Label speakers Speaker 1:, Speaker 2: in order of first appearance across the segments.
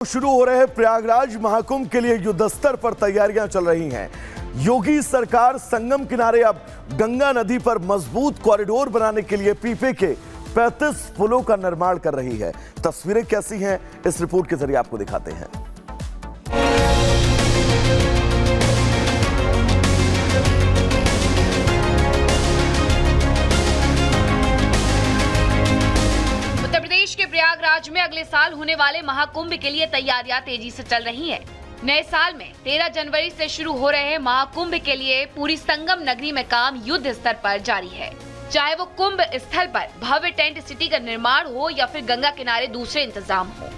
Speaker 1: शुरू हो रहे प्रयागराज महाकुंभ के लिए युद्ध स्तर पर तैयारियां चल रही हैं। योगी सरकार संगम किनारे अब गंगा नदी पर मजबूत कॉरिडोर बनाने के लिए पीपे के 35 पुलों का निर्माण कर रही है। तस्वीरें कैसी हैं, इस रिपोर्ट के जरिए आपको दिखाते हैं।
Speaker 2: के प्रयागराज में अगले साल होने वाले महाकुंभ के लिए तैयारियां तेजी से चल रही हैं। नए साल में 13 जनवरी से शुरू हो रहे महाकुंभ के लिए पूरी संगम नगरी में काम युद्ध स्तर पर जारी है। चाहे वो कुंभ स्थल पर भव्य टेंट सिटी का निर्माण हो या फिर गंगा किनारे दूसरे इंतजाम हो,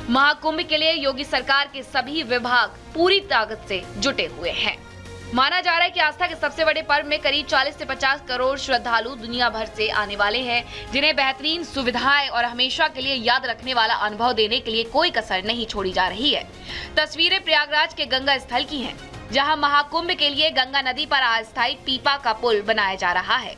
Speaker 2: महाकुंभ के लिए योगी सरकार के सभी विभाग पूरी ताकत से जुटे हुए हैं। माना जा रहा है कि आस्था के सबसे बड़े पर्व में करीब 40 से 50 करोड़ श्रद्धालु दुनिया भर से आने वाले हैं, जिन्हें बेहतरीन सुविधाएं और हमेशा के लिए याद रखने वाला अनुभव देने के लिए कोई कसर नहीं छोड़ी जा रही है। तस्वीरें प्रयागराज के गंगा स्थल की हैं, जहां महाकुंभ के लिए गंगा नदी पर अस्थायी पीपा का पुल बनाया जा रहा है,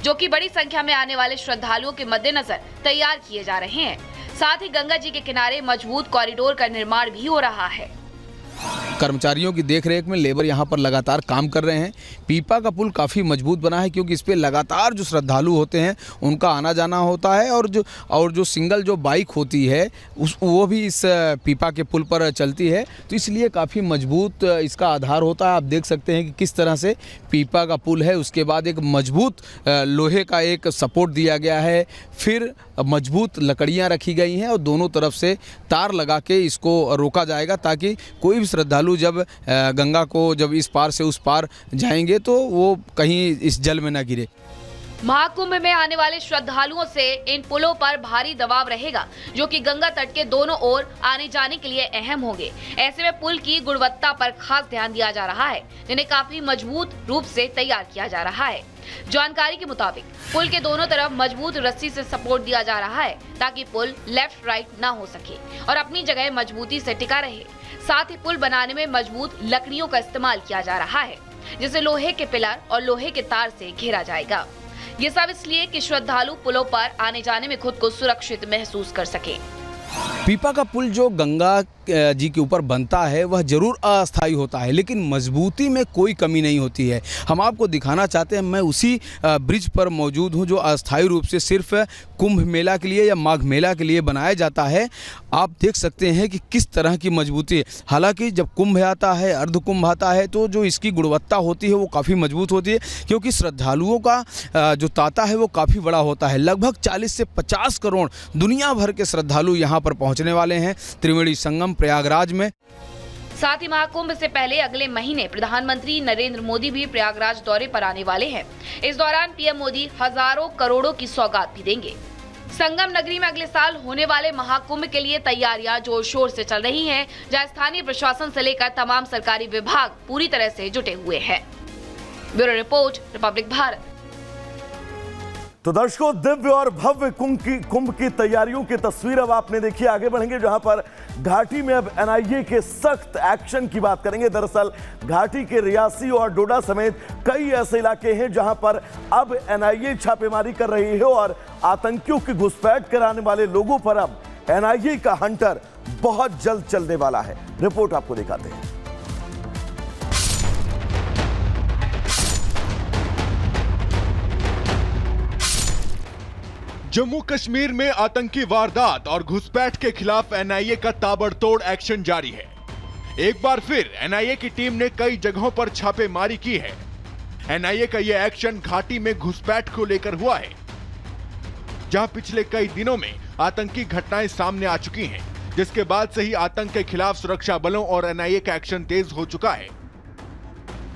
Speaker 2: जो कि बड़ी संख्या में आने वाले श्रद्धालुओं के मद्देनजर तैयार किए जा रहे हैं। साथ ही गंगा जी के किनारे मजबूत कॉरिडोर का निर्माण भी हो रहा है।
Speaker 3: कर्मचारियों की देखरेख में लेबर यहाँ पर लगातार काम कर रहे हैं। पीपा का पुल काफ़ी मजबूत बना है, क्योंकि इस पे लगातार जो श्रद्धालु होते हैं उनका आना जाना होता है, और जो सिंगल जो बाइक होती है वो भी इस पीपा के पुल पर चलती है, तो इसलिए काफ़ी मजबूत इसका आधार होता है। आप देख सकते हैं कि किस तरह से पीपा का पुल है, उसके बाद एक मजबूत लोहे का एक सपोर्ट दिया गया है, फिर मजबूत लकड़ियाँ रखी गई हैं और दोनों तरफ से तार लगा के इसको रोका जाएगा, ताकि कोई भी श्रद्धालु जब गंगा को जब इस पार से उस पार जाएंगे तो वो कहीं इस जल में न गिरे।
Speaker 2: महाकुंभ में आने वाले श्रद्धालुओं से इन पुलों पर भारी दबाव रहेगा, जो कि गंगा तट के दोनों ओर आने जाने के लिए अहम होंगे। ऐसे में पुल की गुणवत्ता पर खास ध्यान दिया जा रहा है, जिन्हें काफी मजबूत रूप से तैयार किया जा रहा है। जानकारी के मुताबिक पुल के दोनों तरफ मजबूत रस्सी से सपोर्ट दिया जा रहा है, ताकि पुल लेफ्ट राइट ना हो सके और अपनी जगह मजबूती से टिका रहे। साथ ही पुल बनाने में मजबूत लकड़ियों का इस्तेमाल किया जा रहा है, जिसे लोहे के पिलर और लोहे के तार से घेरा जाएगा। ये सब इसलिए कि श्रद्धालु पुलों पर आने जाने में खुद को सुरक्षित महसूस कर सके।
Speaker 3: पीपा का पुल जो गंगा जी के ऊपर बनता है वह जरूर अस्थायी होता है, लेकिन मजबूती में कोई कमी नहीं होती है। हम आपको दिखाना चाहते हैं, मैं उसी ब्रिज पर मौजूद हूं जो अस्थायी रूप से सिर्फ कुंभ मेला के लिए या माघ मेला के लिए बनाया जाता है। आप देख सकते हैं कि किस तरह की मजबूती है। हालांकि जब कुंभ आता है, अर्ध कुंभ आता है, तो जो इसकी गुणवत्ता होती है वो काफ़ी मजबूत होती है, क्योंकि श्रद्धालुओं का जो तांता है वो काफ़ी बड़ा होता है। लगभग 40 से 50 करोड़ दुनिया भर के श्रद्धालु यहाँ पर पहुँचने वाले हैं त्रिवेणी संगम प्रयागराज में।
Speaker 2: साथ ही महाकुंभ से पहले अगले महीने प्रधानमंत्री नरेंद्र मोदी भी प्रयागराज दौरे पर आने वाले हैं। इस दौरान पीएम मोदी हजारों करोड़ों की सौगात भी देंगे। संगम नगरी में अगले साल होने वाले महाकुंभ के लिए तैयारियां जोर शोर से चल रही हैं, जहां स्थानीय प्रशासन से लेकर तमाम सरकारी विभाग पूरी तरह से जुटे हुए हैं। Bureau report, Republic Bharat.
Speaker 1: तो दर्शकों, दिव्य और भव्य कुंभ की तैयारियों की तस्वीर अब आपने देखी। आगे बढ़ेंगे, जहां पर घाटी में अब एनआईए के सख्त एक्शन की बात करेंगे। दरअसल घाटी के रियासी और डोडा समेत कई ऐसे इलाके हैं जहां पर अब एनआईए छापेमारी कर रही है, और आतंकियों की घुसपैठ कराने वाले लोगों पर अब एनआईए का हंटर बहुत जल्द चलने वाला है। रिपोर्ट आपको दिखाते हैं।
Speaker 4: जम्मू कश्मीर में आतंकी वारदात और घुसपैठ के खिलाफ एनआईए का ताबड़तोड़ एक्शन जारी है। एक बार फिर एनआईए की टीम ने कई जगहों पर छापेमारी की है। एनआईए का यह एक्शन घाटी में घुसपैठ को लेकर हुआ है, जहां पिछले कई दिनों में आतंकी घटनाएं सामने आ चुकी हैं, जिसके बाद से ही आतंक के खिलाफ सुरक्षा बलों और एनआईए का एक्शन तेज हो चुका है।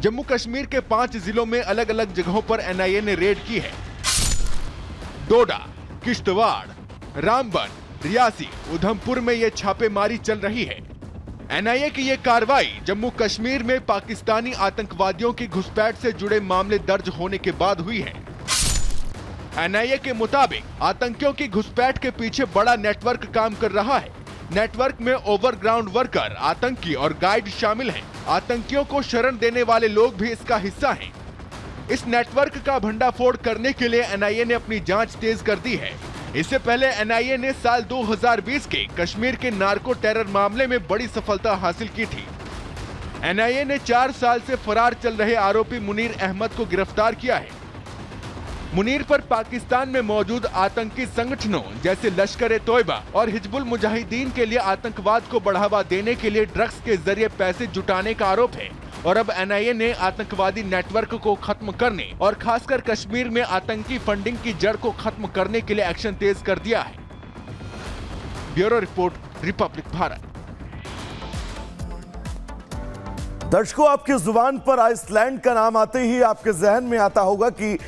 Speaker 4: जम्मू कश्मीर के 5 जिलों में अलग अलग जगहों पर एनआईए ने रेड की है। डोडा, किश्तवाड़, रामबन, रियासी, उधमपुर में यह छापेमारी चल रही है। एनआईए की यह कार्रवाई जम्मू कश्मीर में पाकिस्तानी आतंकवादियों की घुसपैठ से जुड़े मामले दर्ज होने के बाद हुई है। एनआईए के मुताबिक आतंकियों की घुसपैठ के पीछे बड़ा नेटवर्क काम कर रहा है। नेटवर्क में ओवरग्राउंड वर्कर, आतंकी और गाइड शामिल हैं। आतंकियों को शरण देने वाले लोग भी इसका हिस्सा हैं। इस नेटवर्क का भंडाफोड़ करने के लिए एनआईए ने अपनी जांच तेज कर दी है। इससे पहले एनआईए ने साल 2020 के कश्मीर के नार्को टेरर मामले में बड़ी सफलता हासिल की थी। एनआईए ने 4 साल से फरार चल रहे आरोपी मुनीर अहमद को गिरफ्तार किया है। मुनीर पर पाकिस्तान में मौजूद आतंकी संगठनों जैसे लश्कर-ए-तोयबा और हिजबुल मुजाहिदीन के लिए आतंकवाद को बढ़ावा देने के लिए ड्रग्स के जरिए पैसे जुटाने का आरोप है। और अब एनआईए ने आतंकवादी नेटवर्क को खत्म करने और खासकर कश्मीर में आतंकी फंडिंग की जड़ को खत्म करने के लिए एक्शन तेज कर दिया है। Bureau report, Republic Bharat.
Speaker 1: दर्शकों, आपकी जुबान पर आइसलैंड का नाम आते ही आपके जहन में आता होगा कि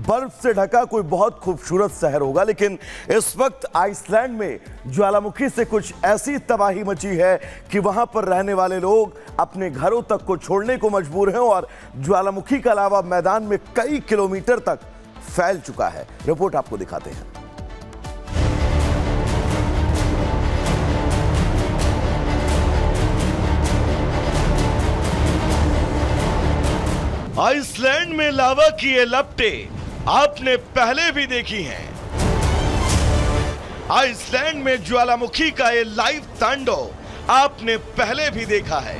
Speaker 1: बर्फ से ढका कोई बहुत खूबसूरत शहर होगा, लेकिन इस वक्त आइसलैंड में ज्वालामुखी से कुछ ऐसी तबाही मची है कि वहां पर रहने वाले लोग अपने घरों तक को छोड़ने को मजबूर हैं और ज्वालामुखी का लावा मैदान में कई किलोमीटर तक फैल चुका है। रिपोर्ट आपको दिखाते हैं। आइसलैंड में लावा की ये लपटें आपने पहले भी देखी हैं। आइसलैंड में ज्वालामुखी का ये लाइव तांडव आपने पहले भी देखा है,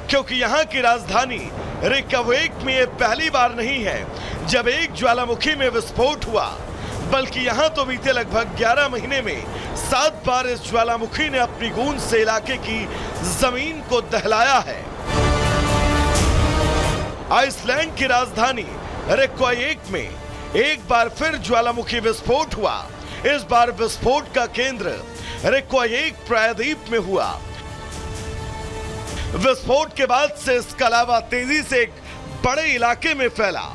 Speaker 1: क्योंकि यहां की राजधानी रिकवेक में ये पहली बार नहीं है जब एक ज्वालामुखी में विस्फोट हुआ, बल्कि यहां तो बीते लगभग 11 महीने में 7 बार इस ज्वालामुखी ने अपनी गूंज से इलाके की जमीन को दहलाया है। आइसलैंड की राजधानी रिकवेक में एक बार फिर ज्वालामुखी विस्फोट हुआ। इस बार विस्फोट का केंद्र रिकवेक प्रायद्वीप में हुआ। विस्फोट के बाद से इसका लावा तेजी से एक बड़े इलाके में फैला।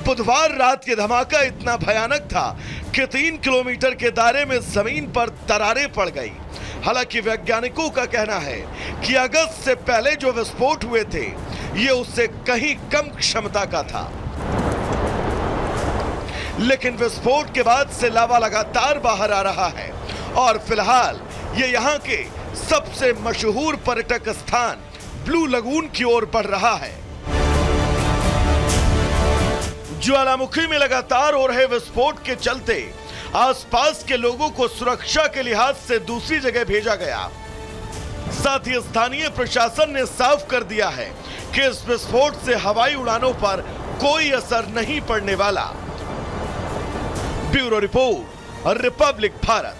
Speaker 1: बुधवार रात ये धमाका इतना भयानक था कि 3 किलोमीटर के दायरे में जमीन पर दरारें पड़ गई। हालांकि वैज्ञानिकों का कहना है कि अगस्त से पहले जो विस्फोट हुए थे ये उससे कहीं कम क्षमता का था, लेकिन विस्फोट के बाद से लावा लगातार बाहर आ रहा है और फिलहाल ये यहाँ के सबसे मशहूर पर्यटक स्थान ब्लू लगून की ओर बढ़ रहा है। ज्वालामुखी में लगातार हो रहे विस्फोट के चलते आसपास के लोगों को सुरक्षा के लिहाज से दूसरी जगह भेजा गया। साथ ही स्थानीय प्रशासन ने साफ कर दिया है कि इस विस्फोट से हवाई उड़ानों पर कोई असर नहीं पड़ने वाला। Bureau report, Republic Bharat.